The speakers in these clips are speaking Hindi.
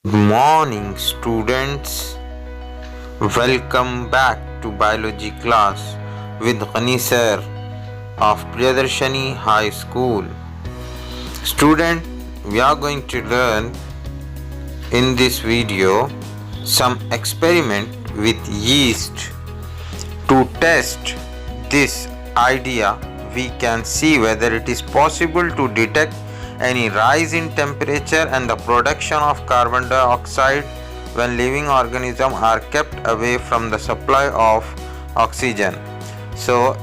Good morning, students. Welcome back to biology class with Ghani sir of Priyadarshani High School. Student, we are going to learn in this video some experiment with yeast. To test this idea, we can see whether it is possible to detect any rise in temperature and the production of carbon dioxide when living organisms are kept away from the supply of oxygen.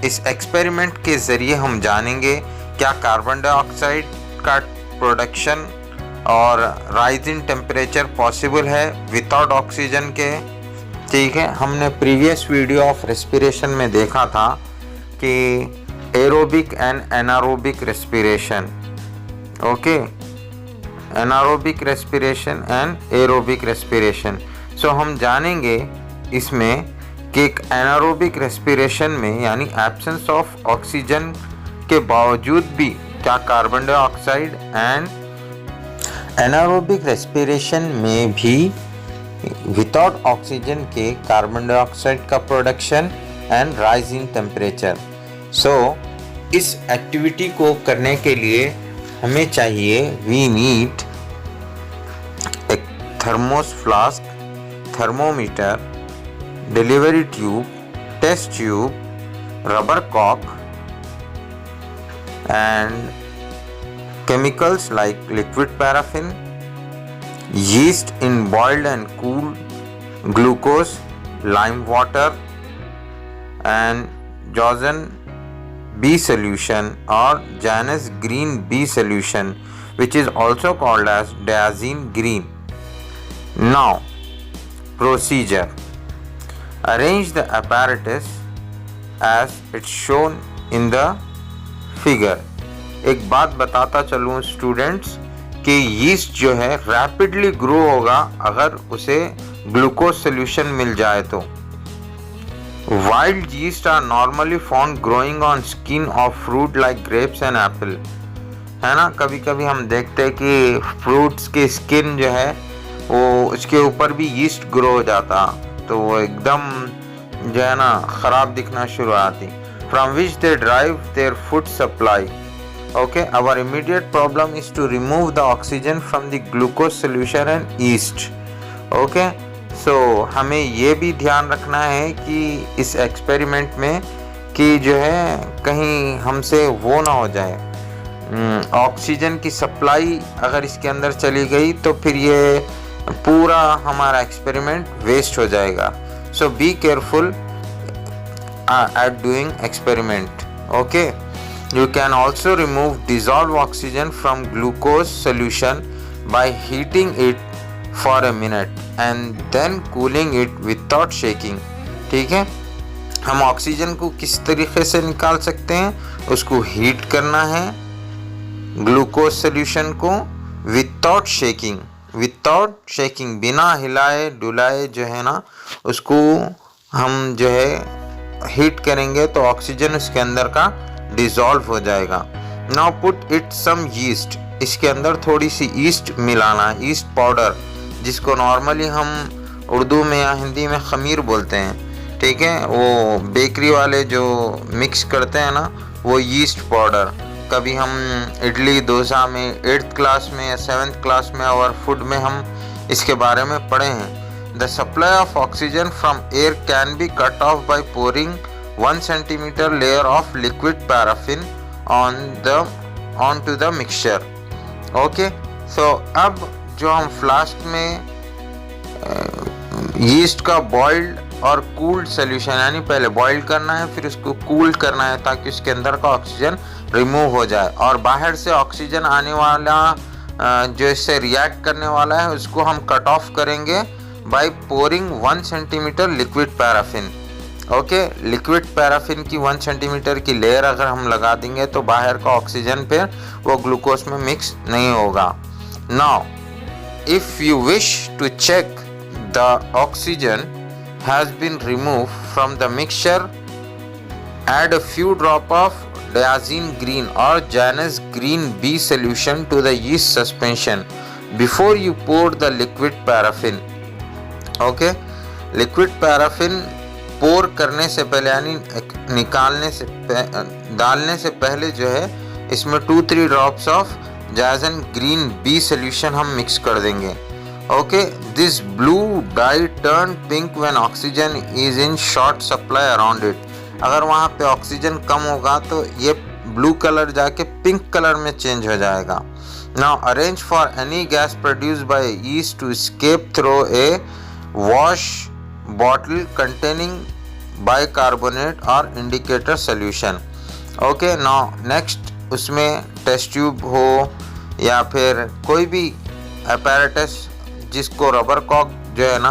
इस एक्सपेरिमेंट के ज़रिए हम जानेंगे क्या कार्बन डाइऑक्साइड का प्रोडक्शन और राइज इन टेम्परेचर पॉसिबल है विदाउट ऑक्सीजन के। ठीक है, हमने प्रीवियस वीडियो ऑफ रेस्पिरेशन में देखा था कि aerobic and anaerobic respiration, okay, anaerobic respiration and aerobic respiration. हम जानेंगे इसमें कि एक एनारोबिक रेस्पिरेशन में यानी एब्सेंस ऑफ ऑक्सीजन के बावजूद भी क्या carbon dioxide, and anaerobic respiration में भी विदाउट ऑक्सीजन के कार्बन डाइऑक्साइड का production and rise in temperature. इस एक्टिविटी को करने के लिए हमें चाहिए वी नीड एक thermos flask, thermometer, delivery tube, test tube, rubber कॉक and chemicals like liquid paraffin, yeast in boiled and cooled glucose, lime water and Johnson B solution or Janus green B solution, which is also called as diazine green. Now, procedure. Arrange the apparatus as it's shown in the figure. एक बात बताता चलूँ स्टूडेंट्स कि यीस्ट जो है रैपिडली ग्रो होगा अगर उसे ग्लूकोज सोल्यूशन मिल जाए तो। Wild yeast are normally found growing on skin of fruit like grapes and apple, है ना। कभी कभी हम देखते हैं कि फ्रूट्स की स्किन जो है वो उसके ऊपर भी यीस्ट ग्रो हो जाता, तो वो एकदम जो है ना ख़राब दिखना शुरू आती। From which they drive their food supply. Okay, our immediate problem is to remove the oxygen from the glucose solution and yeast. Okay, so हमें ये भी ध्यान रखना है कि इस एक्सपेरिमेंट में कि जो है कहीं हमसे वो ना हो जाए ऑक्सीजन की सप्लाई अगर इसके अंदर चली गई तो फिर ये पूरा हमारा एक्सपेरिमेंट वेस्ट हो जाएगा। So be careful at doing experiment. Okay. You can also remove dissolved oxygen from glucose solution by heating it for a minute and then cooling it without shaking. ठीक है, हम ऑक्सीजन को किस तरीके से निकाल सकते हैं, उसको हीट करना है ग्लूकोज सोल्यूशन को विदाउट शेकिंग, बिना हिलाए डुलाए जो है ना उसको हम जो है हीट करेंगे तो ऑक्सीजन उसके अंदर का डिज़ोल्व हो जाएगा। Now put it some yeast, इसके अंदर थोड़ी सी ईस्ट मिलाना, ईस्ट पाउडर जिसको नॉर्मली हम उर्दू में या हिंदी में खमीर बोलते हैं। ठीक है, वो बेकरी वाले जो मिक्स करते हैं ना वो यीस्ट पाउडर। कभी हम इडली डोसा में 8th क्लास में या 7th क्लास में और फूड में हम इसके बारे में पढ़े हैं। The supply of oxygen from air can be cut off by pouring 1 centimeter layer of liquid paraffin onto the mixture. Okay, so अब जो हम फ्लास्क में यीस्ट का बॉइल्ड और कूल्ड सोल्यूशन यानी पहले बॉइल करना है फिर उसको कूल्ड करना है ताकि उसके अंदर का ऑक्सीजन रिमूव हो जाए और बाहर से ऑक्सीजन आने वाला जो इससे रिएक्ट करने वाला है उसको हम कट ऑफ करेंगे by pouring 1 centimeter liquid paraffin. Okay, liquid paraffin की 1 सेंटीमीटर की लेयर अगर हम लगा देंगे तो बाहर का ऑक्सीजन फिर वो ग्लूकोज में मिक्स नहीं होगा। Now if you wish to check the oxygen has been remove from the mixture, add a few drop of diazine green or Janus green B solution to the yeast suspension. before you pour the liquid paraffin. Okay, liquid paraffin pour करने से पहले यानी निकालने से डालने से पहले जो है इसमें 2-3 drops of Janus green B solution हम मिक्स कर देंगे. Okay, this blue dye turn pink when oxygen is in short supply around it. अगर वहाँ पे ऑक्सीजन कम होगा तो ये ब्लू कलर जाके पिंक कलर में चेंज हो जाएगा. Now arrange for any gas produced by yeast to escape through a wash bottle containing bicarbonate और indicator solution. Okay, now next उसमें टेस्ट ट्यूब हो या फिर कोई भी अपैरेटस जिसको रबर कॉक जो है ना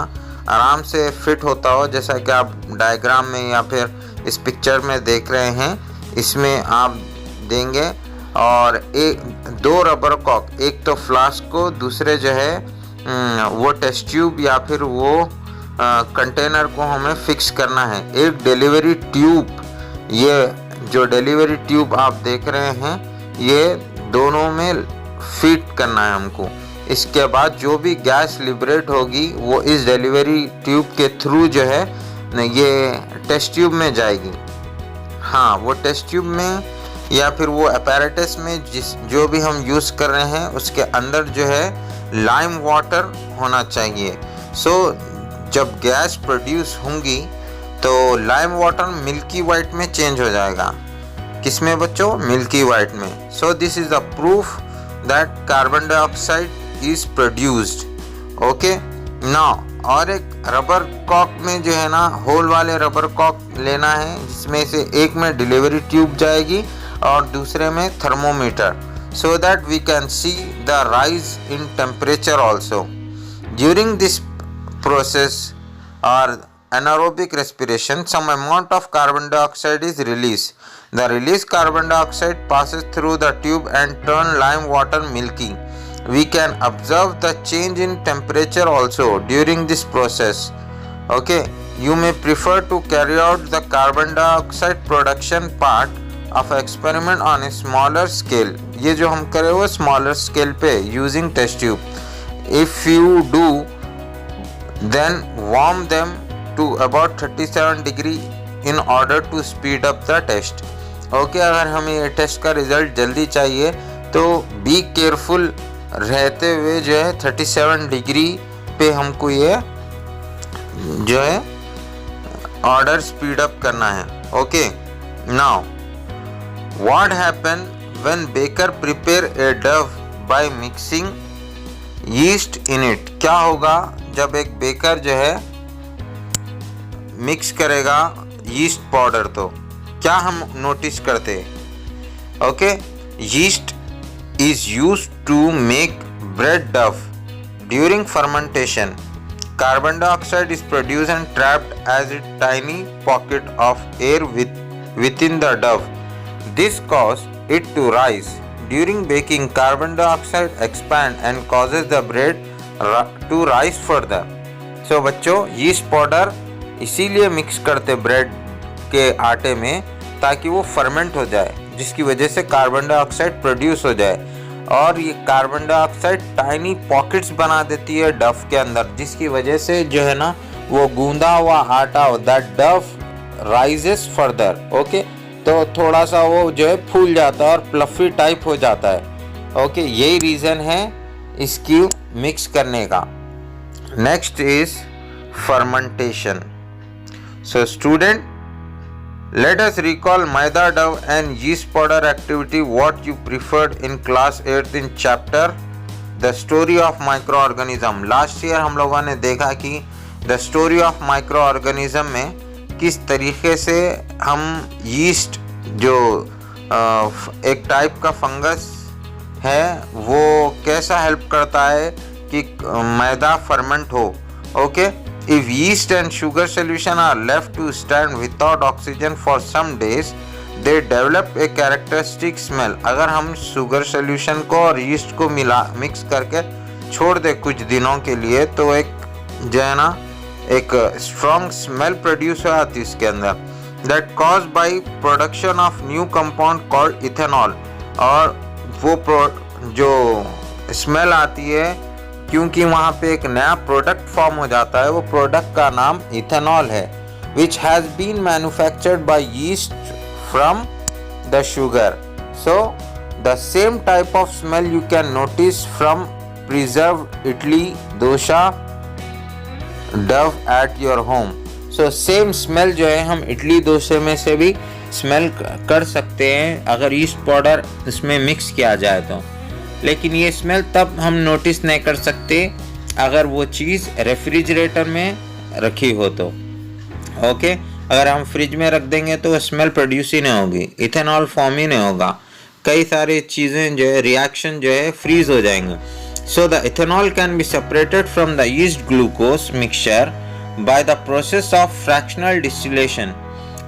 आराम से फिट होता हो, जैसा कि आप डायग्राम में या फिर इस पिक्चर में देख रहे हैं, इसमें आप देंगे. और 2 रबर कॉक, एक तो फ्लास्क को, दूसरे जो है वो टेस्ट ट्यूब या फिर वो कंटेनर को हमें फिक्स करना है. एक डिलीवरी ट्यूब, ये जो डिलीवरी ट्यूब आप देख रहे हैं ये दोनों में फिट करना है हमको. इसके बाद जो भी गैस लिबरेट होगी वो इस डिलीवरी ट्यूब के थ्रू जो है ये टेस्ट ट्यूब में जाएगी. हाँ, वो टेस्ट ट्यूब में या फिर वो अपैरेटस में जो भी हम यूज़ कर रहे हैं उसके अंदर जो है लाइम वाटर होना चाहिए. सो जब गैस प्रोड्यूस होंगी तो लाइम वाटर मिल्की वाइट में चेंज हो जाएगा. किस में बच्चों? मिल्की वाइट में. So this is the proof that carbon dioxide is produced. Okay, now और एक रबर कॉक में जो है ना होल वाले रबर कॉक लेना है, जिसमें से एक में डिलीवरी ट्यूब जाएगी और दूसरे में thermometer, so that we can see the rise in temperature also. During this process or anaerobic respiration, some amount of carbon dioxide is released. The released carbon dioxide passes through the tube and turn lime water milky. We can observe the change in temperature also during this process. Okay, you may prefer to carry out the carbon dioxide production part of experiment on a smaller scale. ये जो हम करें वो smaller scale पे using test tube. If you do, then warm them to about 37 degree in order to speed up the test. Okay, अगर हमें ये टेस्ट का रिजल्ट जल्दी चाहिए तो बी केयरफुल रहते हुए जो है 37 डिग्री पे हमको ये जो है ऑर्डर स्पीड अप करना है. Okay, now what happen when baker prepare a Dove by mixing yeast in it. क्या होगा जब एक बेकर जो है मिक्स करेगा यीस्ट पाउडर, तो क्या हम नोटिस करते हैं? Okay, yeast is used to make bread dough. During fermentation, carbon dioxide is produced and trapped as a tiny pocket of air within the dough. This causes it to rise. During baking, carbon dioxide expands and causes the bread to rise further. So बच्चों, yeast powder इसीलिए मिक्स करते ब्रेड के आटे में ताकि वो फर्मेंट हो जाए, जिसकी वजह से कार्बन डाइऑक्साइड प्रोड्यूस हो जाए. और ये कार्बन डाइऑक्साइड टाइनी पॉकेट्स बना देती है डफ के अंदर, जिसकी वजह से जो है ना वो गूंदा हुआ आटा दैट डफ राइजेस फर्दर. ओके, तो थोड़ा सा वो जो है फूल जाता है और प्लफी टाइप हो जाता है. ओके, यही रीज़न है इसकी मिक्स करने का. Next is fermentation. So student, let us recall maida dough and yeast powder activity what you preferred in class 8th in chapter the story of microorganism. Last year हम लोगों ने देखा कि the story of microorganism में किस तरीके से हम यीस्ट जो एक टाइप का फंगस है वो कैसा हेल्प करता है कि मैदा फर्मेंट हो. Okay, if yeast and sugar solution are left to stand without oxygen for some days, they develop a characteristic smell. अगर हम शुगर सोल्यूशन को और यीस्ट को मिक्स करके छोड़ दे कुछ दिनों के लिए तो एक जो है ना एक स्ट्रॉन्ग स्मेल प्रोड्यूस हो जाती है इसके अंदर, that cause by production of new compound called ethanol. और वो जो स्मेल आती है क्योंकि वहाँ पे एक नया प्रोडक्ट फॉर्म हो जाता है, वो प्रोडक्ट का नाम इथेनॉल है, which has been manufactured by yeast from the sugar. So the same type of smell you can notice from preserved idli, dosa, dough at your home. So same smell जो है हम इडली डोसे में से भी स्मेल कर सकते हैं अगर ईस्ट पाउडर इसमें मिक्स किया जाए तो. लेकिन ये स्मेल तब हम नोटिस नहीं कर सकते अगर वो चीज़ रेफ्रिजरेटर में रखी हो तो. ओके, अगर हम फ्रिज में रख देंगे तो स्मेल प्रोड्यूस ही नहीं होगी, इथेनॉल फॉर्म ही नहीं होगा, कई सारी चीज़ें जो है रिएक्शन जो है फ्रीज हो जाएंगे. So the ethanol can be separated from the east glucose mixture by the process of fractional distillation.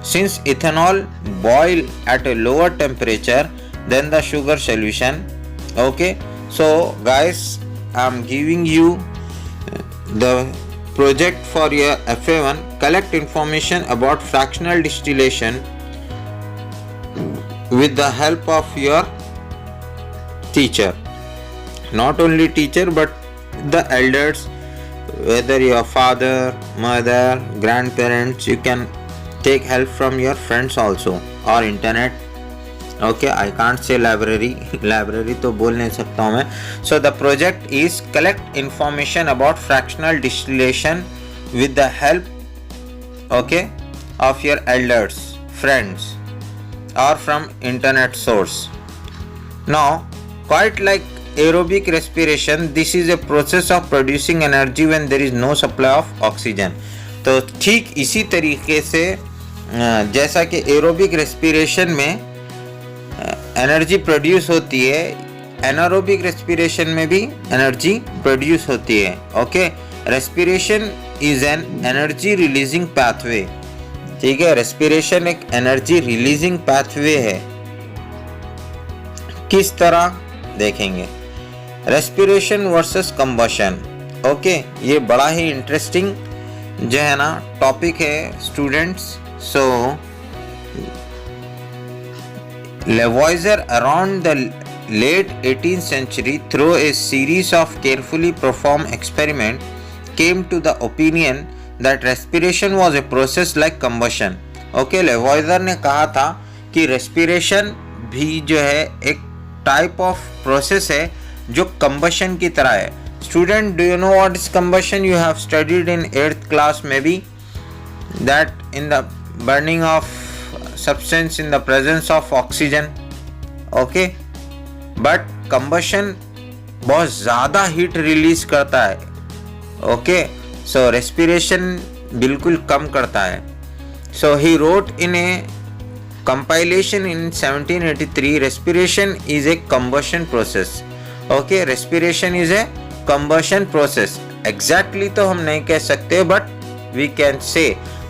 Since ethanol boil at a lower temperature than the sugar solution. Okay, so guys, I'm giving you the project for your FA1. Collect information about fractional distillation with the help of your teacher. Not only teacher but the elders, whether your father, mother, grandparents, you can take help from your friends also or internet. Okay, I can't say library library तो बोल नहीं सकता हूँ मैं. So the project is collect information about fractional distillation with the help, okay, of your elders, friends or from internet source. Now, quite like aerobic respiration, this is a process of producing energy when there is no supply of oxygen. तो ठीक इसी तरीके से जैसा कि एरोबिक रेस्पिरेशन में एनर्जी प्रोड्यूस होती है, एनारोबिक रेस्पिरेशन में भी एनर्जी प्रोड्यूस होती है. Okay, respiration is an energy releasing pathway. ठीक है, रेस्पिरेशन एक एनर्जी रिलीजिंग पाथवे है. किस तरह देखेंगे, रेस्पिरेशन वर्सेस कंबशन. ओके, ये बड़ा ही इंटरेस्टिंग जो है ना टॉपिक है students. So Lavoisier around the late 18th century through a series of carefully performed experiments came to the opinion that respiration was a process like combustion. Okay, Lavoisier ने कहा था कि respiration भी जो है एक टाइप ऑफ प्रोसेस है जो कंबशन की तरह है. Student, do you know what is combustion? You have studied in 8th class में भी that in the burning of substance in the presence of oxygen. Okay, but combustion बहुत ज़्यादा हीट रिलीज करता है. ओके, सो रेस्पिरेशन बिल्कुल कम करता है. So he wrote in a compilation in 1783, respiration is a combustion process. Okay, respiration is a combustion process. Exactly तो हम नहीं कह सकते, but we can say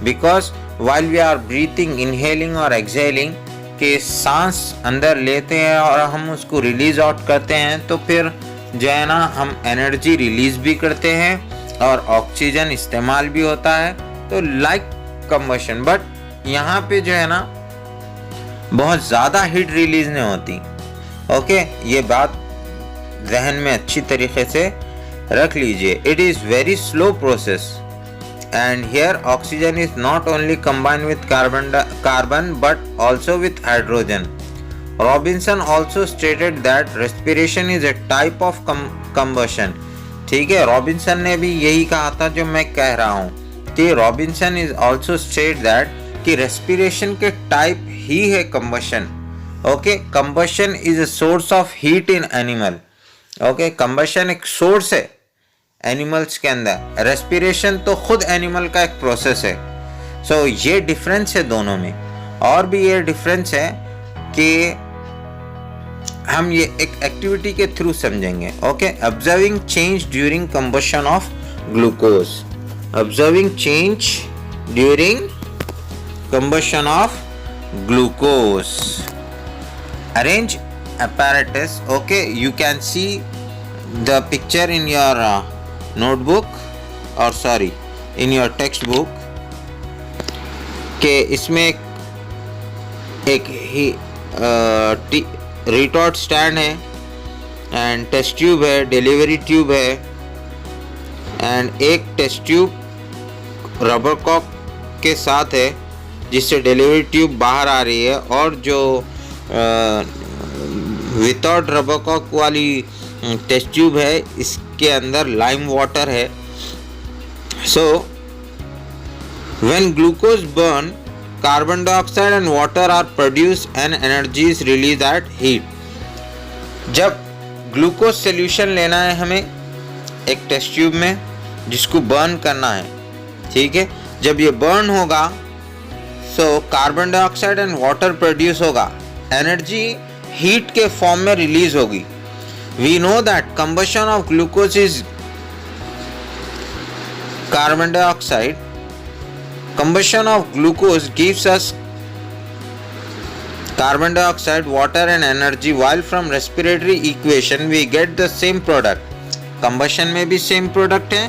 because while we are breathing, inhaling और exhaling, के सांस अंदर लेते हैं और हम उसको रिलीज आउट करते हैं, तो फिर जो है ना हम एनर्जी रिलीज भी करते हैं और ऑक्सीजन इस्तेमाल भी होता है. तो लाइक कंबशन, बट यहाँ पे जो है ना बहुत ज़्यादा हीट रिलीज नहीं होती. ओके, ये बात जहन में अच्छी तरीके से रख लीजिए. It is very slow process and here oxygen is not only combined with carbon but also with hydrogen. Robinson also stated that respiration is a type of combustion. ठीक है, रॉबिन्सन ने भी यही कहा था जो मैं कह रहा हूँ कि Robinson is also state that कि रेस्पिरेशन के टाइप ही है combustion. Okay, combustion is a source of heat in animal. Okay, combustion एक सोर्स है एनिमल्स के अंदर, रेस्पिरेशन तो खुद एनिमल का एक प्रोसेस है. सो ये डिफरेंस है दोनों में. और भी ये डिफरेंस है कि हम ये एक एक्टिविटी के थ्रू समझेंगे. Okay, observing change during combustion of glucose. Observing change during combustion of glucose. Arrange apparatus. Okay, you can see the picture in your notebook or sorry in your textbook के इसमें एक ही रिटॉर्ट स्टैंड है एंड टेस्ट ट्यूब है, डिलीवरी ट्यूब है एंड एक टेस्ट ट्यूब रबर कॉक के साथ है जिससे डिलीवरी ट्यूब बाहर आ रही है, और जो विदाउट रबर कॉक वाली टेस्ट ट्यूब है इसके अंदर लाइम वाटर है. So when glucose burn, carbon dioxide and water are produce and energy is release at heat. जब ग्लूकोज सोल्यूशन लेना है हमें एक टेस्ट ट्यूब में जिसको बर्न करना है, ठीक है, जब ये बर्न होगा so carbon dioxide and water produce होगा, एनर्जी हीट के फॉर्म में रिलीज होगी. We know that combustion of glucose is carbon dioxide. Combustion of glucose gives us carbon dioxide, water and energy, while from respiratory equation we get the same product. Combustion में भी same product है,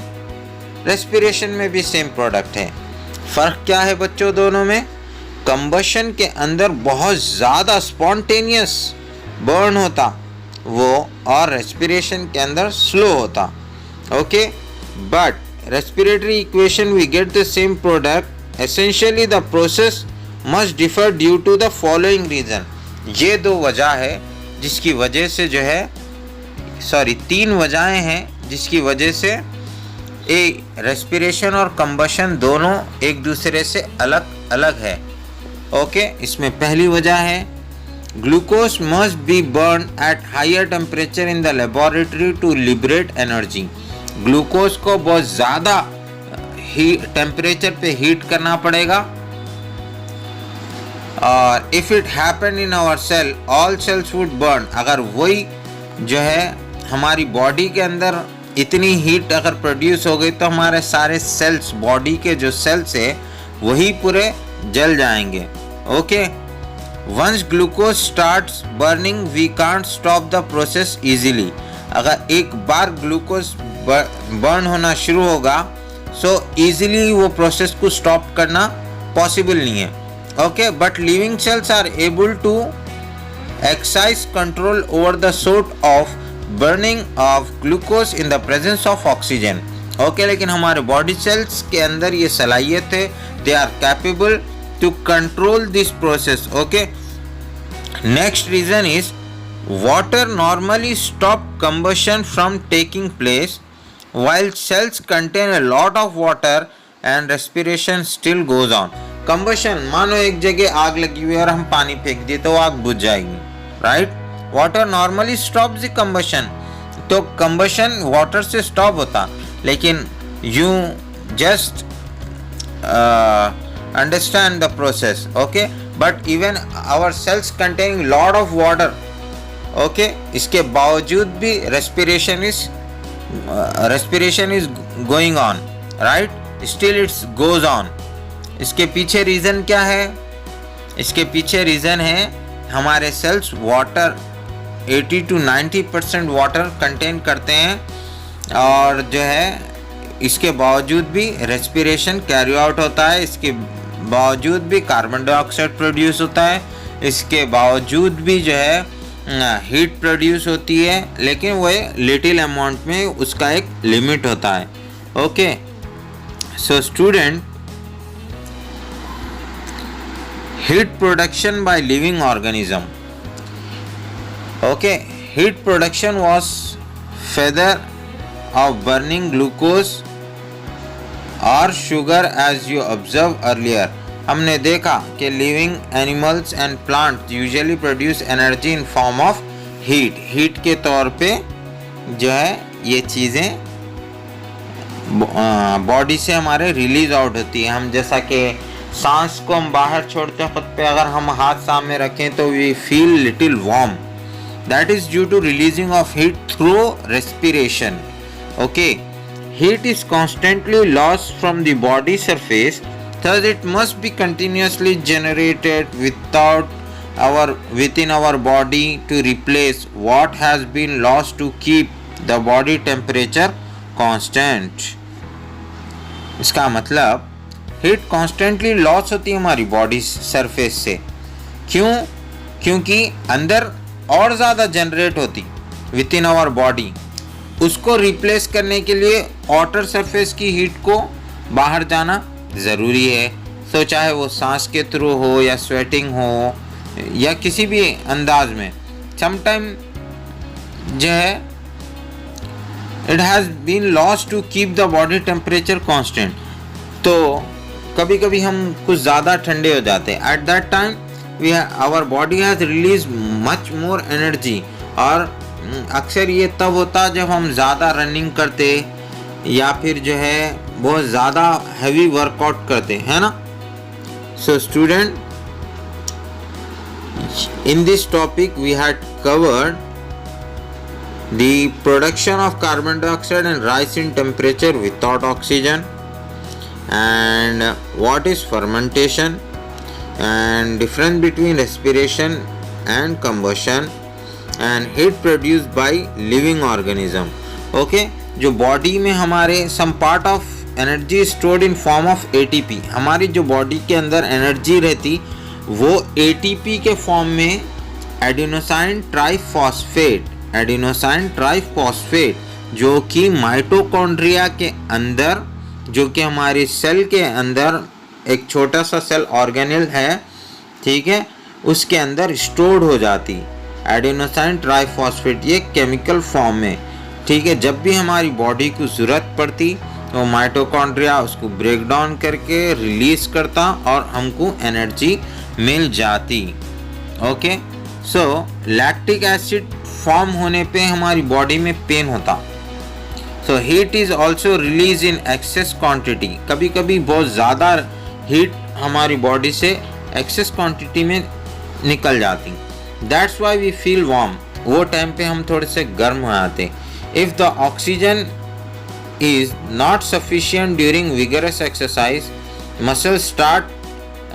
respiration में भी same product है. फ़र्क क्या है बच्चों दोनों में? Combustion के अंदर बहुत ज़्यादा spontaneous burn होता वो, और respiration के अंदर slow होता. Okay, but respiratory equation we get the same product. Essentially the process must differ due to the following reason. ये दो वजह है जिसकी वजह से जो है, तीन वजहें हैं जिसकी वजह से रेस्पिरेशन और कंबशन दोनों एक दूसरे से अलग अलग है. ओके, इसमें पहली वजह है glucose must be burn at higher temperature in the laboratory to liberate energy. Glucose को बहुत ज़्यादा टेम्परेचर पे हीट करना पड़ेगा, और if it happen in our cell all cells would burn. अगर वही जो है हमारी बॉडी के अंदर इतनी हीट अगर प्रोड्यूस हो गई तो हमारे सारे सेल्स, बॉडी के जो सेल्स है वही पूरे जल जाएंगे. Okay, once glucose starts burning we can't stop the process easily. अगर एक बार ग्लूकोज बर्न होना शुरू होगा सो इजीली वो प्रोसेस को स्टॉप करना पॉसिबल नहीं है. Okay, but living cells are able to exercise control over the sort of burning of glucose in the presence of oxygen. Okay, लेकिन हमारे बॉडी सेल्स के अंदर ये सलाहियत है, they are capable to control this process. Okay, next reason is water normally stop combustion from taking place while cells contain a lot of water and respiration still goes on. Combustion, मानो एक जगह आग लगी हुई है और हम पानी फेंक दिए तो आग बुझ जाएगी, right? Water normally stop the combustion, तो कंबशन वाटर से स्टॉप होता, लेकिन you just understand the process. Okay, but even our cells containing lot of water, okay, इसके बावजूद भी respiration is going on, right? Still it goes on. इसके पीछे रीज़न क्या है? इसके पीछे रीज़न है हमारे cells water 80 to 90% water contain करते हैं, और जो है इसके बावजूद भी रेस्पिरेशन कैरी आउट होता है, इसके बावजूद भी कार्बन डाइऑक्साइड प्रोड्यूस होता है, इसके बावजूद भी जो है हीट प्रोड्यूस होती है, लेकिन वो लिटिल अमाउंट में, उसका एक लिमिट होता है. Okay, so student, heat production by living organism. Okay, heat production was feather of burning glucose और sugar as you observe earlier. हमने देखा कि living animals and plant usually produce energy in form of heat. Heat के तौर पे जो है ये चीज़ें बॉडी से हमारे रिलीज आउट होती है. हम जैसा कि सांस को हम बाहर छोड़ते वक्त पे अगर हम हाथ सामने रखें तो we feel little warm, that is due to releasing of heat through respiration. Okay, heat is constantly lost from the body surface, thus it must be continuously generated within our body to replace what has been lost to keep the body temperature constant. इसका मतलब हीट कॉन्स्टेंटली लॉस होती है हमारी बॉडी सरफेस से. क्यों? क्योंकि अंदर और ज़्यादा जनरेट होती विद इन आवर बॉडी. उसको रिप्लेस करने के लिए आउटर सरफेस की हीट को बाहर जाना ज़रूरी है। तो चाहे वो सांस के थ्रू हो या स्वेटिंग हो या किसी भी अंदाज में, समटाइम जो है it has been lost to keep the body temperature constant. तो कभी कभी हम कुछ ज़्यादा ठंडे हो जाते हैं, at that time our body has release much more energy. और अक्सर ये तब होता जब हम ज़्यादा रनिंग करते या फिर जो है बहुत ज़्यादा हैवी वर्कआउट करते, है ना। So student, in this topic we had covered the production of carbon dioxide and rise in temperature without oxygen, and what is fermentation, and difference between respiration and combustion, and heat produced by living organism. Okay, जो बॉडी में हमारे some part of energy stored in form of ATP, हमारी जो बॉडी के अंदर एनर्जी रहती वो ATP के फॉर्म में एडिनोसाइन ट्राइफॉस्फेट जो कि माइटोकॉन्ड्रिया के अंदर, जो कि हमारे सेल के अंदर एक छोटा सा सेल ऑर्गेनेल है, ठीक है, उसके अंदर स्टोर्ड हो जाती एडिनोसाइन ट्राइफॉस्फेट, ये केमिकल फॉर्म में, ठीक है। जब भी हमारी बॉडी को ज़रूरत पड़ती तो माइटोकॉन्ड्रिया उसको ब्रेक डाउन करके रिलीज करता और हमको एनर्जी मिल जाती। ओके, सो लैक्टिक एसिड फॉर्म होने पे हमारी बॉडी में पेन होता। So heat is also release in axis quantity, कभी कभी बहुत ज़्यादा हीट हमारी बॉडी से एक्सेस क्वांटिटी में निकल जाती। That's why we feel warm, वो टाइम पे हम थोड़े से गर्म हो जाते। If the oxygen is not sufficient during vigorous exercise, muscles start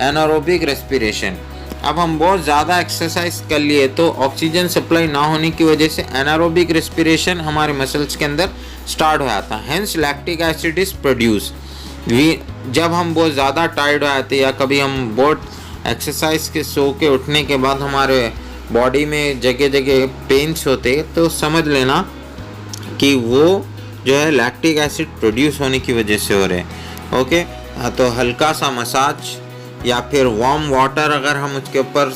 anaerobic respiration। अब हम बहुत ज़्यादा एक्सरसाइज कर लिए तो ऑक्सीजन सप्लाई ना होने की वजह से एनारोबिक रेस्पिरेशन हमारे मसल्स के अंदर स्टार्ट हो जाता है, hence lactic acid is produce. जब हम बहुत ज़्यादा टायर्ड हो जाते या कभी हम बहुत एक्सरसाइज के सो के उठने के बाद हमारे बॉडी में जगह जगह पेन्स होते, तो समझ लेना कि वो जो है लैक्टिक एसिड प्रोड्यूस होने की वजह से हो रहे हैं। ओके, तो हल्का सा मसाज या फिर वार्म वाटर अगर हम उसके ऊपर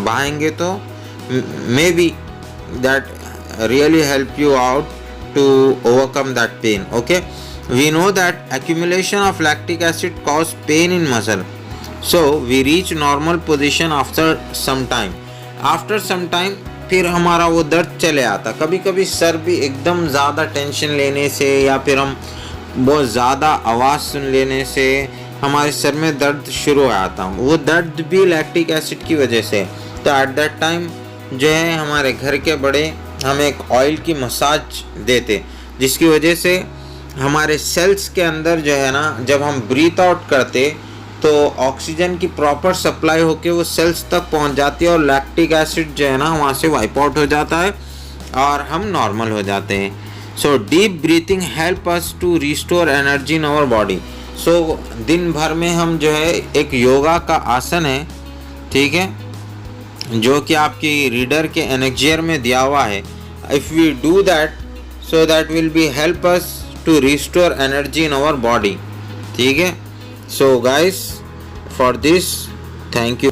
बहाएंगे तो maybe that really help you out to overcome that pain. Okay, we know that accumulation of lactic acid cause pain in muscle, so we reach normal position after some time। after some time फिर हमारा वो दर्द चले आता। कभी कभी सर भी एकदम ज़्यादा टेंशन लेने से या फिर हम बहुत ज़्यादा आवाज़ सुन लेने से हमारे सर में दर्द शुरू हो जाता, वो दर्द भी लैक्टिक एसिड की वजह से। तो एट दैट टाइम जो है हमारे घर के बड़े हमें एक ऑयल की मसाज देते, जिसकी वजह से हमारे सेल्स के अंदर जो है ना, जब हम ब्रीथ आउट करते तो ऑक्सीजन की प्रॉपर सप्लाई होके वो सेल्स तक पहुंच जाती है और लैक्टिक एसिड जो है ना वहाँ से वाइप आउट हो जाता है और हम नॉर्मल हो जाते हैं। So deep breathing help us to restore energy in our body. So दिन भर में हम जो है एक योगा का आसन है, ठीक है, जो कि आपकी रीडर के एनेक्जियर में दिया हुआ है। If we do that so that will be help us to restore energy in our body, ठीक है। So guys, for this, thank you.